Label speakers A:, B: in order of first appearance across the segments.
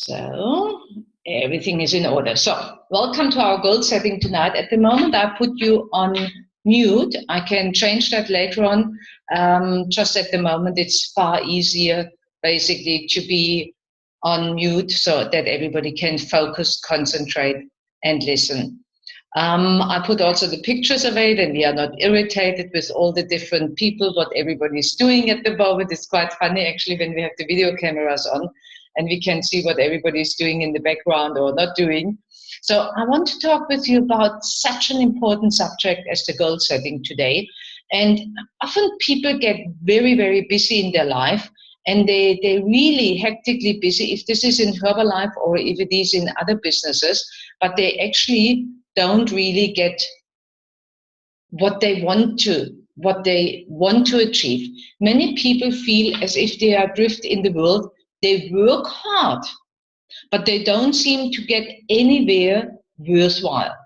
A: So everything is in order. So welcome to our goal setting tonight. At the moment, I put you on mute. I can change that later on. Just at the moment, it's far easier basically to be on mute so that everybody can focus, concentrate, and listen. I put also the pictures away, then we are not irritated with all the different people, what everybody's doing at the moment. It's quite funny actually when we have the video cameras on and we can see what everybody's doing in the background or not doing. So I want to talk with you about such an important subject as the goal setting today. And often people get very, very busy in their life, and they're really hectically busy, if this is in Herbalife or if it is in other businesses, but they actually don't really get what they want to achieve. Many people feel as if they are adrift in the world. They work hard, but they don't seem to get anywhere worthwhile.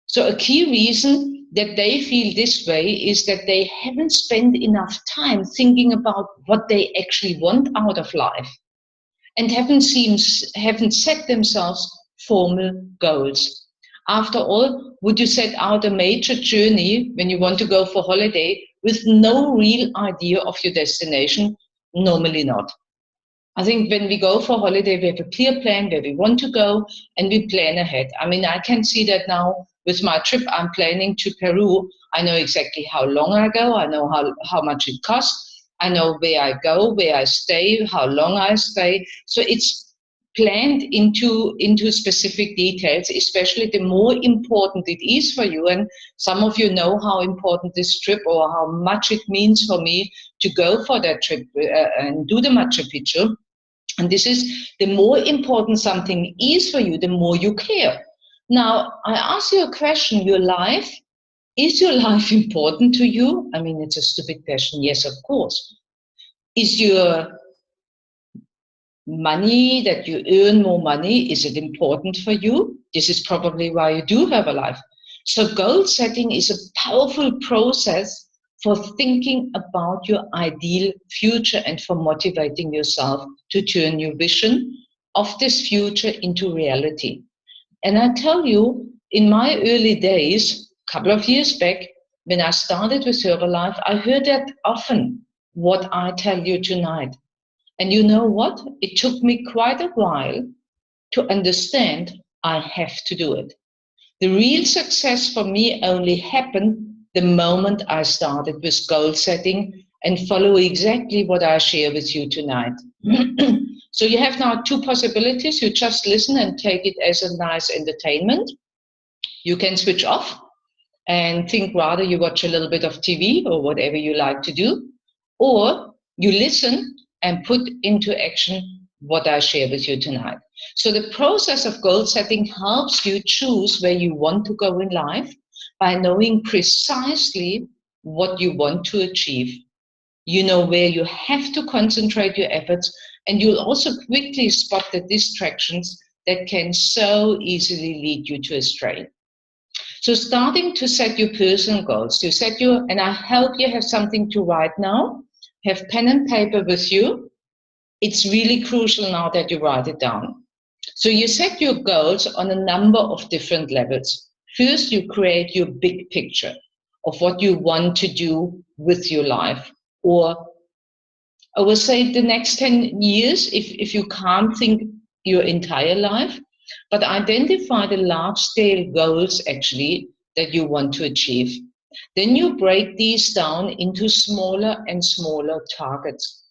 A: So a key reason that they feel this way is that they haven't spent enough time thinking about what they actually want out of life and haven't set themselves formal goals. After all, would you set out a major journey when you want to go for holiday with no real idea of your destination? Normally not. I think when we go for holiday, we have a clear plan where we want to go and we plan ahead. I mean, I can see that now with my trip I'm planning to Peru. I know exactly how long I go. I know how much it costs. I know where I go, where I stay, how long I stay. So it's planned into specific details, especially the more important it is for you. And some of you know how important this trip or how much it means for me to go for that trip and do the Machu Picchu. And this is the more important something is for you, the more you care. Now, I ask you a question, is your life important to you? I mean, it's a stupid question. Yes, of course. Is your money that you earn more money, is it important for you? This is probably why you do have a life. So goal setting is a powerful process for thinking about your ideal future and for motivating yourself to turn your vision of this future into reality. And I tell you, in my early days, a couple of years back, when I started with Herbalife, I heard that often, what I tell you tonight. And you know what? It took me quite a while to understand I have to do it. The real success for me only happened the moment I started with goal setting and follow exactly what I share with you tonight. So you have now two possibilities. You just listen and take it as a nice entertainment. You can switch off and think rather you watch a little bit of TV or whatever you like to do, or you listen and put into action what I share with you tonight. So the process of goal setting helps you choose where you want to go in life by knowing precisely what you want to achieve. You know where you have to concentrate your efforts, and you'll also quickly spot the distractions that can so easily lead you to astray. So starting to set your personal goals, and I hope you have something to write now. Have pen and paper with you. It's really crucial now that you write it down. So you set your goals on a number of different levels. First, you create your big picture of what you want to do with your life, or I will say the next 10 years, if you can't think your entire life, but identify the large-scale goals actually that you want to achieve. Then you break these down into smaller and smaller targets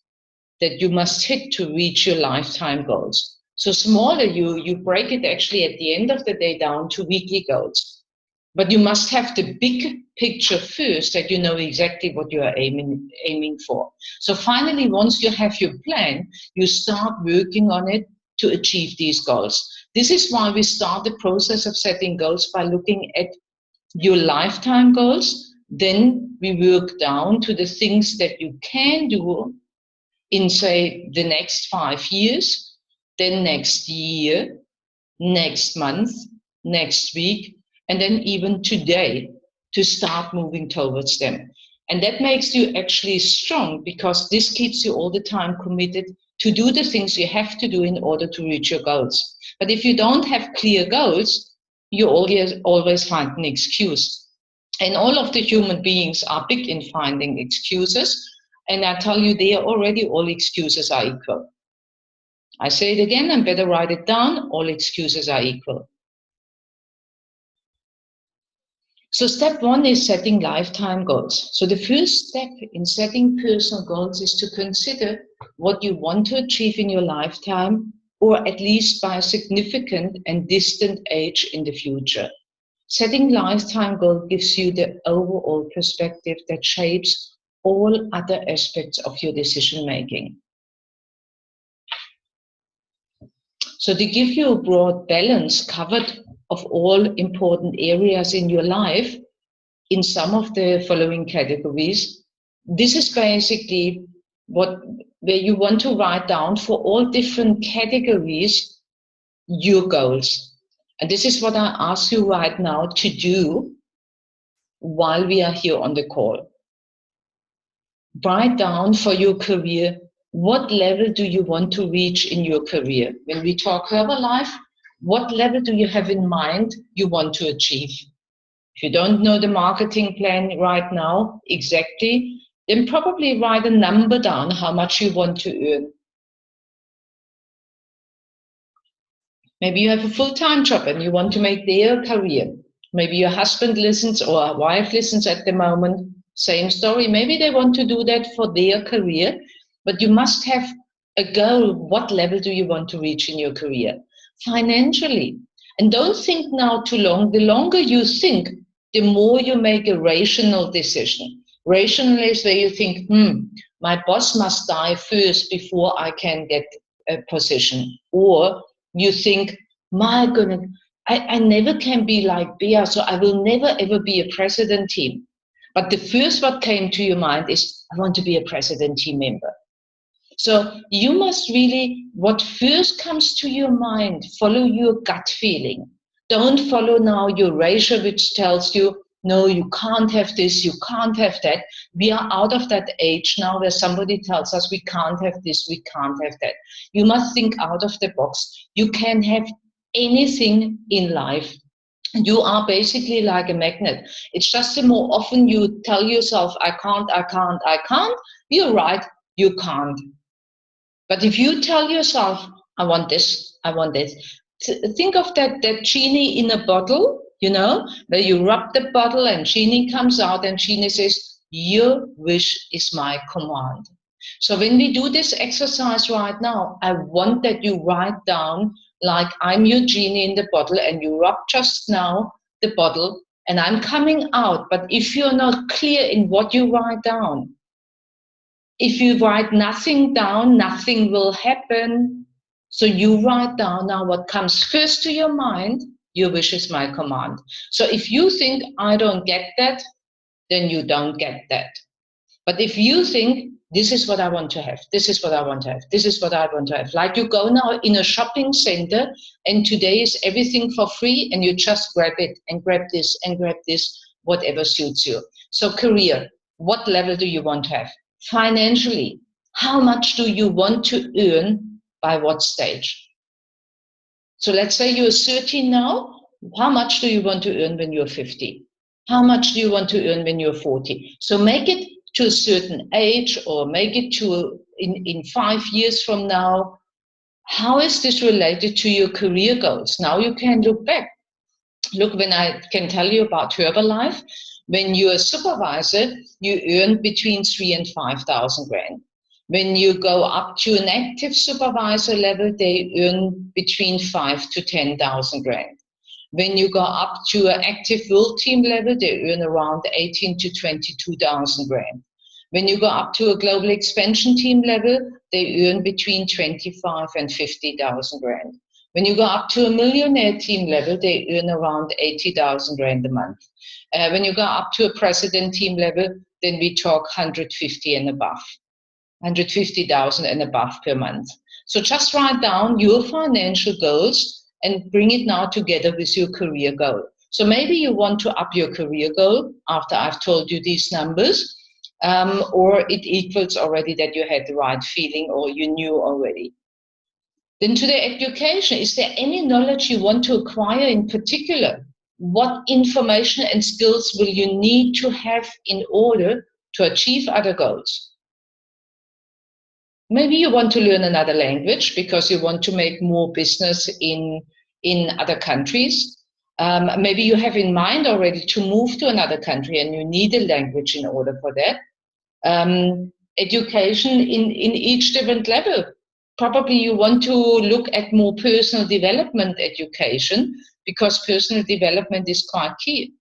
A: that you must hit to reach your lifetime goals. So smaller, you break it actually at the end of the day down to weekly goals. But you must have the big picture first, that you know exactly what you are aiming for. So finally, once you have your plan, you start working on it to achieve these goals. This is why we start the process of setting goals by looking at your lifetime goals. Then we work down to the things that you can do in, say, the next 5 years, then next year, next month, next week, and then even today, to start moving towards them. And that makes you actually strong, because this keeps you all the time committed to do the things you have to do in order to reach your goals. But if you don't have clear goals, you always find an excuse. And all of the human beings are big in finding excuses. And I tell you, they are already all excuses are equal. I say it again, and better write it down, all excuses are equal. So step one is setting lifetime goals. So the first step in setting personal goals is to consider what you want to achieve in your lifetime, or at least by a significant and distant age in the future. Setting lifetime goals gives you the overall perspective that shapes all other aspects of your decision making. So to give you a broad balance covered of all important areas in your life, in some of the following categories, this is basically where you want to write down for all different categories your goals. And this is what I ask you right now to do while we are here on the call. Write down for your career, what level do you want to reach in your career? When we talk Herbalife, what level do you have in mind you want to achieve? If you don't know the marketing plan right now exactly, then probably write a number down how much you want to earn. Maybe you have a full-time job and you want to make their career. Maybe your husband listens or a wife listens at the moment. Same story. Maybe they want to do that for their career, but you must have a goal. What level do you want to reach in your career? Financially. And don't think now too long. The longer you think, the more you make a rational decision. Rational is where you think, my boss must die first before I can get a position. Or you think, my goodness, I never can be like Bea, so I will never ever be a president team. But the first what came to your mind is, I want to be a president team member. So you must really, what first comes to your mind, follow your gut feeling. Don't follow now your ratio, which tells you, no, you can't have this, you can't have that. We are out of that age now where somebody tells us we can't have this, we can't have that. You must think out of the box. You can have anything in life. You are basically like a magnet. It's just the more often you tell yourself, I can't, you're right, you can't. But if you tell yourself, I want this, think of that genie in a bottle, where you rub the bottle and genie comes out and genie says, your wish is my command. So when we do this exercise right now, I want that you write down, like I'm your genie in the bottle and you rub just now the bottle and I'm coming out. But if you're not clear in what you write down, if you write nothing down, nothing will happen. So you write down now what comes first to your mind, your wish is my command. So if you think, I don't get that, then you don't get that. But if you think, this is what I want to have, this is what I want to have, this is what I want to have. Like you go now in a shopping center and today is everything for free and you just grab it and grab this and grab this, whatever suits you. So career, what level do you want to have? Financially, how much do you want to earn by what stage? So let's say you're 30 now. How much do you want to earn when you're 50? How much do you want to earn when you're 40? So make it to a certain age or make it to in 5 years from now. How is this related to your career goals? Now you can look back. Look, when I can tell you about Herbalife, when you're a supervisor, you earn between 3,000 and 5,000 rand. When you go up to an active supervisor level, they earn between 5,000 to 10,000 rand. When you go up to an active world team level, they earn around 18,000 to 22,000 rand. When you go up to a global expansion team level, they earn between 25,000 and 50,000 rand. When you go up to a millionaire team level, they earn around 80,000 rand a month. When you go up to a president team level, then we talk 150 and above, 150,000 and above per month. So just write down your financial goals and bring it now together with your career goal. So maybe you want to up your career goal after I've told you these numbers. or it equals already that you had the right feeling or you knew already. Then to the education, is there any knowledge you want to acquire in particular? What information and skills will you need to have in order to achieve other goals? Maybe you want to learn another language because you want to make more business in other countries. Maybe you have in mind already to move to another country and you need a language in order for that. Education in each different level. Probably you want to look at more personal development education because personal development is quite key.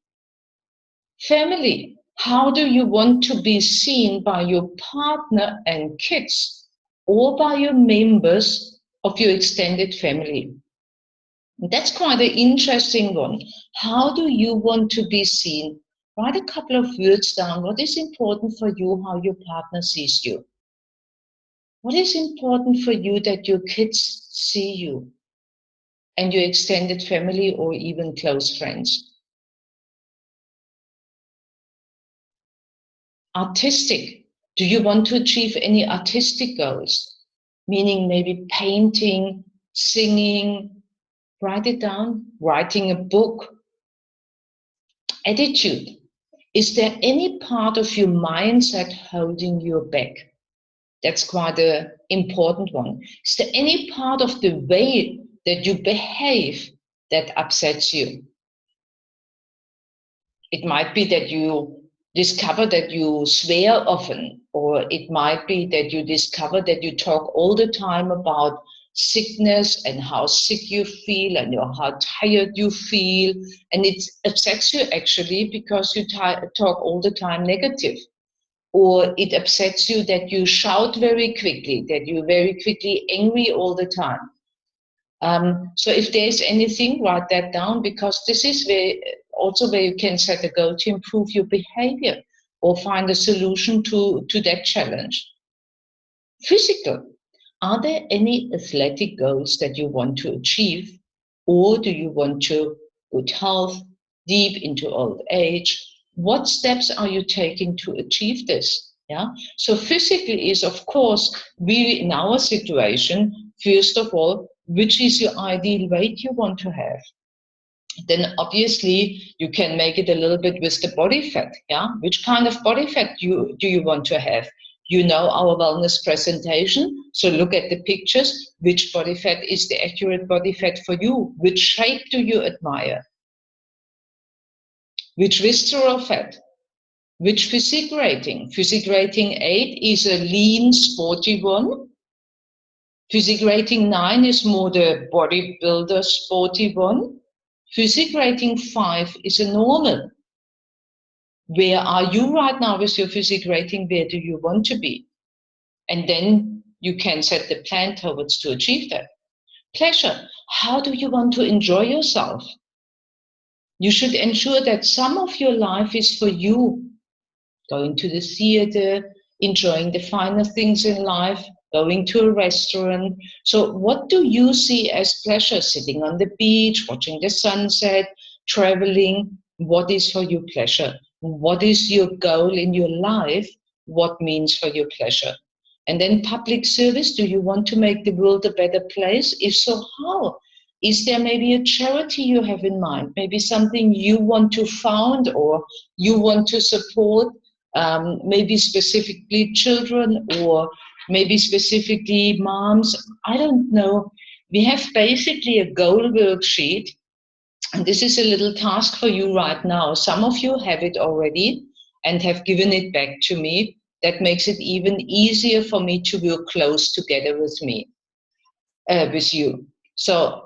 A: Family. How do you want to be seen by your partner and kids or by your members of your extended family? That's quite an interesting one. How do you want to be seen? Write a couple of words down. What is important for you, how your partner sees you? What is important for you that your kids see you and your extended family or even close friends? Artistic. Do you want to achieve any artistic goals? Meaning maybe painting, singing, write it down, writing a book. Attitude. Is there any part of your mindset holding you back? That's quite an important one. Is there any part of the way that you behave that upsets you? It might be that you discover that you swear often, or it might be that you discover that you talk all the time about sickness and how sick you feel and how tired you feel, and it upsets you actually because you talk all the time negative. Or it upsets you that you shout very quickly, that you're very quickly angry all the time. So if there's anything, write that down, because this is where you can set a goal to improve your behavior or find a solution to that challenge. Physical. Are there any athletic goals that you want to achieve, or do you want to good health, deep into old age? What steps are you taking to achieve this? Yeah. So physically is, of course, really in our situation, first of all, which is your ideal weight you want to have? Then obviously you can make it a little bit with the body fat. Yeah. Which kind of body fat do you want to have? You know our wellness presentation, so look at the pictures. Which body fat is the accurate body fat for you? Which shape do you admire? Which visceral fat? Which physique rating? Physique rating 8 is a lean, sporty one. Physique rating 9 is more the bodybuilder, sporty one. Physique rating 5 is a normal. Where are you right now with your physique rating? Where do you want to be? And then you can set the plan towards to achieve that. Pleasure. How do you want to enjoy yourself? You should ensure that some of your life is for you. Going to the theater, enjoying the finer things in life, going to a restaurant. So what do you see as pleasure? Sitting on the beach, watching the sunset, traveling. What is for you pleasure? What is your goal in your life? What means for you pleasure? And then public service. Do you want to make the world a better place? If so, how? Is there maybe a charity you have in mind? Maybe something you want to found or you want to support? Maybe specifically children or maybe specifically moms. I don't know. We have basically a goal worksheet, and this is a little task for you right now. Some of you have it already and have given it back to me. That makes it even easier for me to work close together with you. So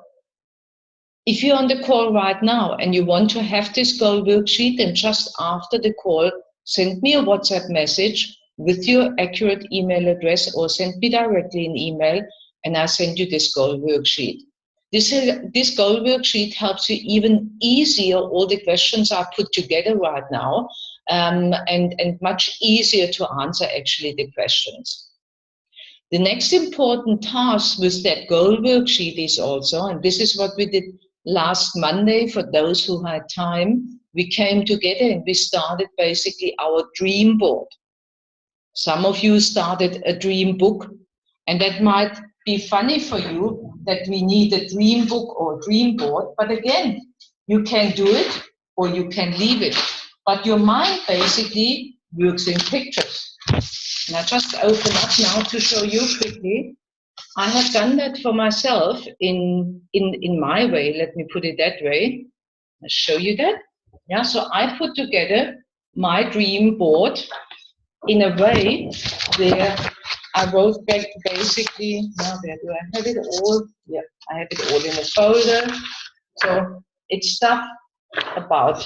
A: if you're on the call right now and you want to have this goal worksheet, then just after the call, send me a WhatsApp message with your accurate email address or send me directly an email and I'll send you this goal worksheet. This goal worksheet helps you even easier. All the questions are put together right now and much easier to answer actually the questions. The next important task with that goal worksheet is also, and this is what we did last Monday for those who had time, we came together and we started basically our dream board. Some of you started a dream book, and that might be funny for you that we need a dream book or dream board, but again, you can do it or you can leave it. But your mind basically works in pictures. And I just open up now to show you quickly. I have done that for myself in my way, let me put it that way. I'll show you that. Yeah, so I put together my dream board in a way where I wrote back basically, now where do I have it all? Yeah, I have it all in a folder. So it's stuff about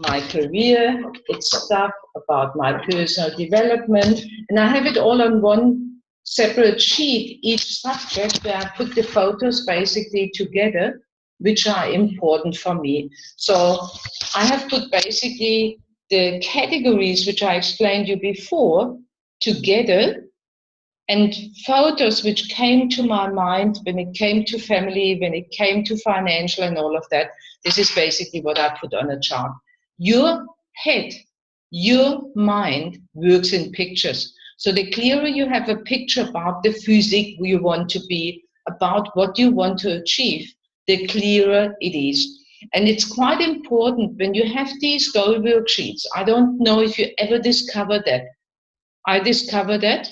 A: my career, it's stuff about my personal development, and I have it all on one separate sheet, each subject, where I put the photos basically together, which are important for me. So I have put basically the categories which I explained you before together, and photos which came to my mind when it came to family, when it came to financial and all of that. This is basically what I put on a chart. Your head, your mind works in pictures. So the clearer you have a picture about the physique you want to be, about what you want to achieve, the clearer it is. And it's quite important when you have these goal worksheets. I don't know if you ever discovered that. I discovered that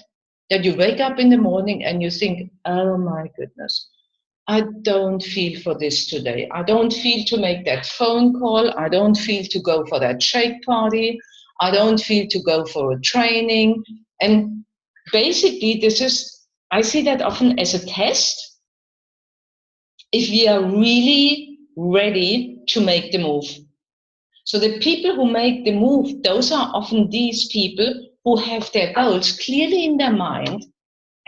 A: you wake up in the morning and you think, oh my goodness, I don't feel for this today. I don't feel to make that phone call. I don't feel to go for that shake party. I don't feel to go for a training. And basically, I see that often as a test if we are really ready to make the move. So the people who make the move, those are often these people who have their goals clearly in their mind,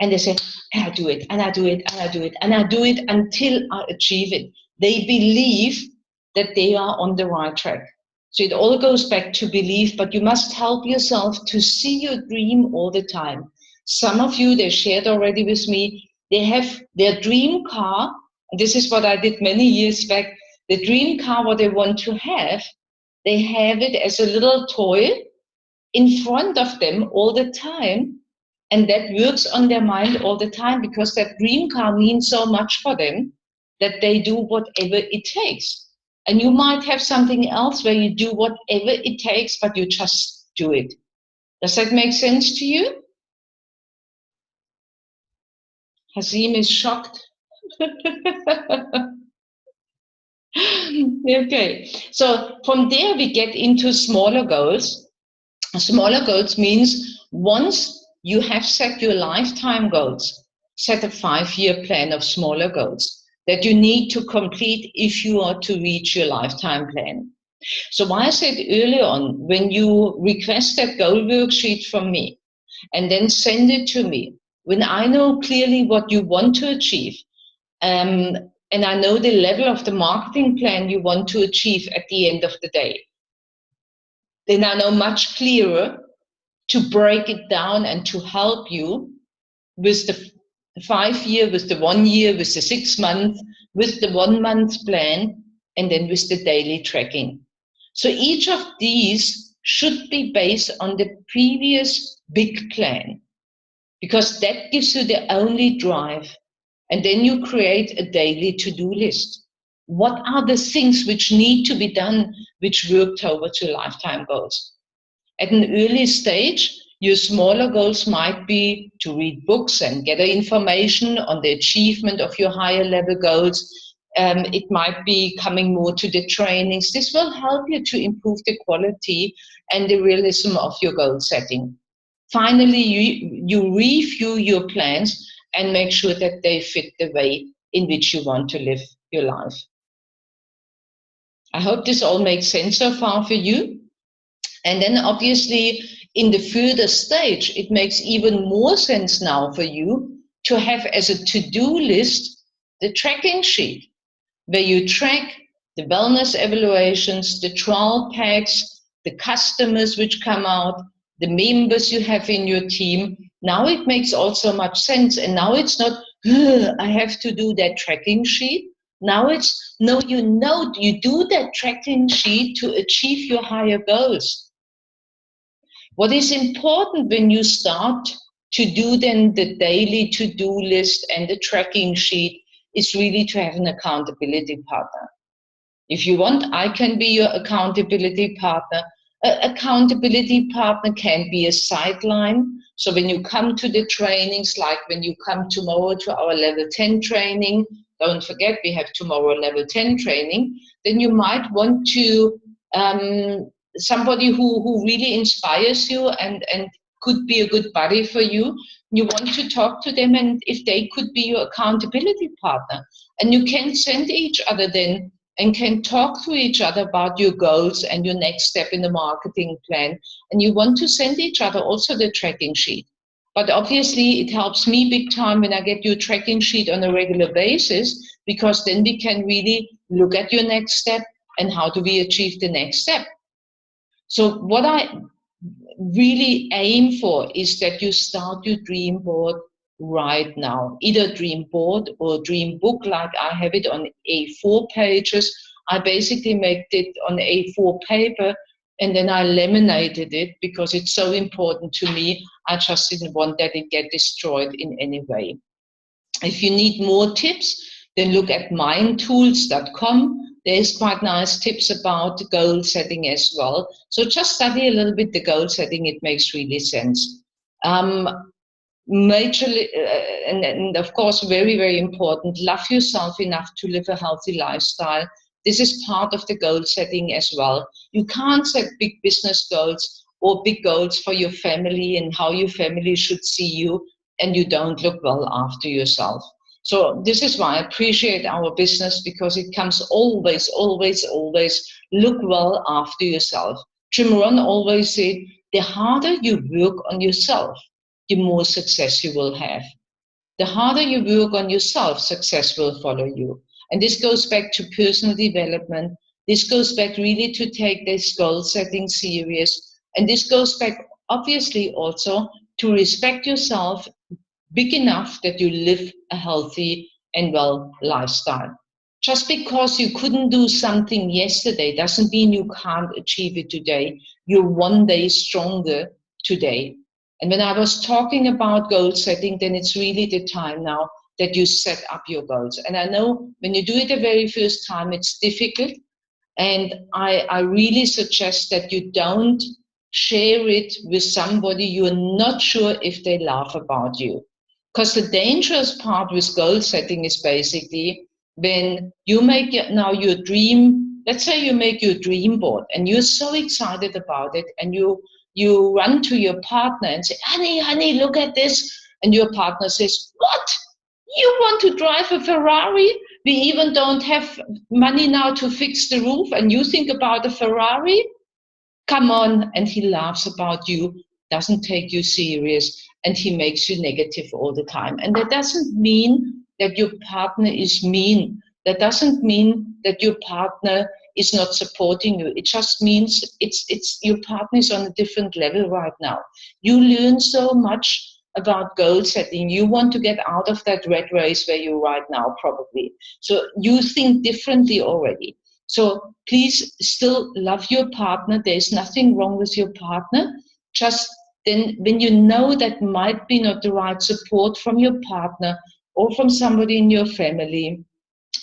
A: and they say, and I do it, and I do it, and I do it, and I do it until I achieve it. They believe that they are on the right track. So it all goes back to belief, but you must help yourself to see your dream all the time. Some of you, they shared already with me, they have their dream car, and this is what I did many years back, the dream car, what they want to have, they have it as a little toy in front of them all the time, and that works on their mind all the time because that dream car means so much for them that they do whatever it takes. And you might have something else where you do whatever it takes, but you just do it. Does that make sense to you? Hazim is shocked. Okay, so from there we get into smaller goals. Smaller goals means once you have set your lifetime goals, set a 5-year plan of smaller goals that you need to complete if you are to reach your lifetime plan. So I said earlier on, when you request that goal worksheet from me and then send it to me, when I know clearly what you want to achieve, and I know the level of the marketing plan you want to achieve at the end of the day, then I know much clearer to break it down and to help you with the 5-year, with the 1 year, with the 6 month, with the 1 month plan, and then with the daily tracking. So each of these should be based on the previous big plan, because that gives you the only drive. And then you create a daily to-do list. What are the things which need to be done which work towards your lifetime goals? At an early stage, your smaller goals might be to read books and gather information on the achievement of your higher level goals. It might be coming more to the trainings. This will help you to improve the quality and the realism of your goal setting. Finally, you review your plans and make sure that they fit the way in which you want to live your life. I hope this all makes sense so far for you. And then obviously in the further stage, it makes even more sense now for you to have as a to-do list the tracking sheet, where you track the wellness evaluations, the trial packs, the customers which come out, the members you have in your team. Now it makes also much sense. And now it's not, I have to do that tracking sheet. Now it's, no, you do that tracking sheet to achieve your higher goals. What is important when you start to do then the daily to-do list and the tracking sheet is really to have an accountability partner. If you want, I can be your accountability partner. An accountability partner can be a sideline. So when you come to the trainings, like when you come tomorrow to our level 10 training, don't forget we have tomorrow level 10 training, then you might want to somebody who really inspires you and could be a good buddy for you. You want to talk to them, and if they could be your accountability partner, and you can send each other then and can talk to each other about your goals and your next step in the marketing plan. And you want to send each other also the tracking sheet. But obviously, it helps me big time when I get your tracking sheet on a regular basis, because then we can really look at your next step and how do we achieve the next step. So what I really aim for is that you start your dream board right now, either dream board or dream book. Like I have it on A4 pages. I basically made it on A4 paper, and then I laminated it because it's so important to me. I just didn't want that it get destroyed in any way. If you need more tips, then look at mindtools.com. There's quite nice tips about goal setting as well. So just study a little bit the goal setting. It makes really sense. Majorly, and of course, very, very important, love yourself enough to live a healthy lifestyle. This is part of the goal setting as well. You can't set big business goals or big goals for your family and how your family should see you, and you don't look well after yourself. So this is why I appreciate our business, because it comes always, always, always look well after yourself. Jim Rohn always said, the harder you work on yourself, the more success you will have. The harder you work on yourself, success will follow you. And this goes back to personal development. This goes back really to take this goal setting serious. And this goes back, obviously, also to respect yourself big enough that you live a healthy and well lifestyle. Just because you couldn't do something yesterday doesn't mean you can't achieve it today. You're one day stronger today. And when I was talking about goal setting, then it's really the time now that you set up your goals. And I know when you do it the very first time, it's difficult. And I really suggest that you don't share it with somebody you're not sure if they laugh about you. Because the dangerous part with goal setting is basically when you make now your dream, let's say you make your dream board and you're so excited about it, and you run to your partner and say, honey, look at this. And your partner says, what? You want to drive a Ferrari? We even don't have money now to fix the roof, and you think about a Ferrari? Come on. And he laughs about you, doesn't take you serious, and he makes you negative all the time. And that doesn't mean that your partner is mean. That doesn't mean that your partner is not supporting you. It just means it's your partner is on a different level right now. You learn so much about goal setting. You want to get out of that red race where you're right now, probably. So you think differently already. So please still love your partner. There's nothing wrong with your partner. Just then when you know that might be not the right support from your partner or from somebody in your family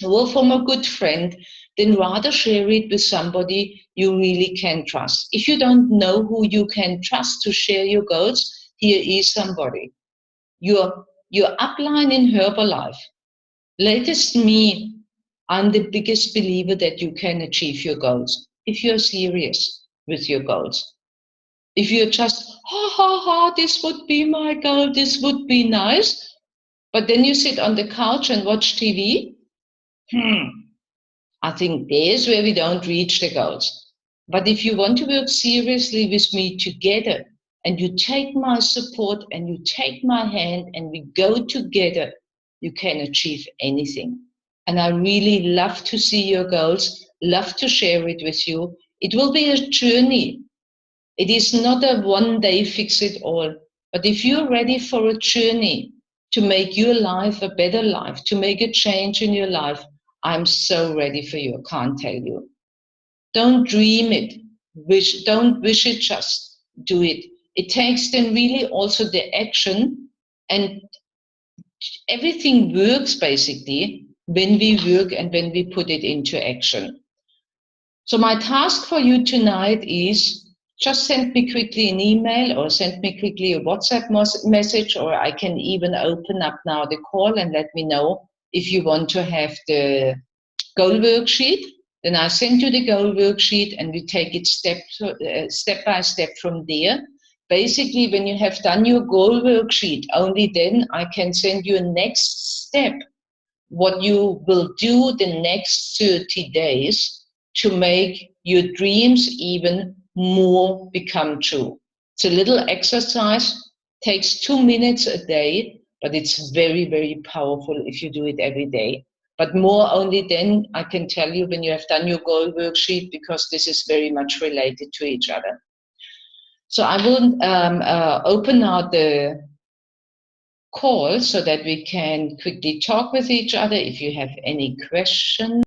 A: or from a good friend, then rather share it with somebody you really can trust. If you don't know who you can trust to share your goals, here is somebody. Your upline in Herbalife. Latest me, I'm the biggest believer that you can achieve your goals if you're serious with your goals. If you're just, this would be my goal, this would be nice, but then you sit on the couch and watch TV, I think there's where we don't reach the goals. But if you want to work seriously with me together, and you take my support and you take my hand and we go together, you can achieve anything. And I really love to see your goals, love to share it with you. It will be a journey. It is not a one day fix it all. But if you're ready for a journey to make your life a better life, to make a change in your life, I'm so ready for you, I can't tell you. Don't dream it, don't wish it, just do it. It takes then really also the action, and everything works basically when we work and when we put it into action. So my task for you tonight is just send me quickly an email or send me quickly a WhatsApp message, or I can even open up now the call and let me know if you want to have the goal worksheet. Then I send you the goal worksheet and we take it step by step from there. Basically, when you have done your goal worksheet, only then I can send you a next step, what you will do the next 30 days to make your dreams even more become true. It's a little exercise, takes 2 minutes a day, but it's very, very powerful if you do it every day. But more only then I can tell you when you have done your goal worksheet, because this is very much related to each other. So I will open now the call so that we can quickly talk with each other if you have any questions.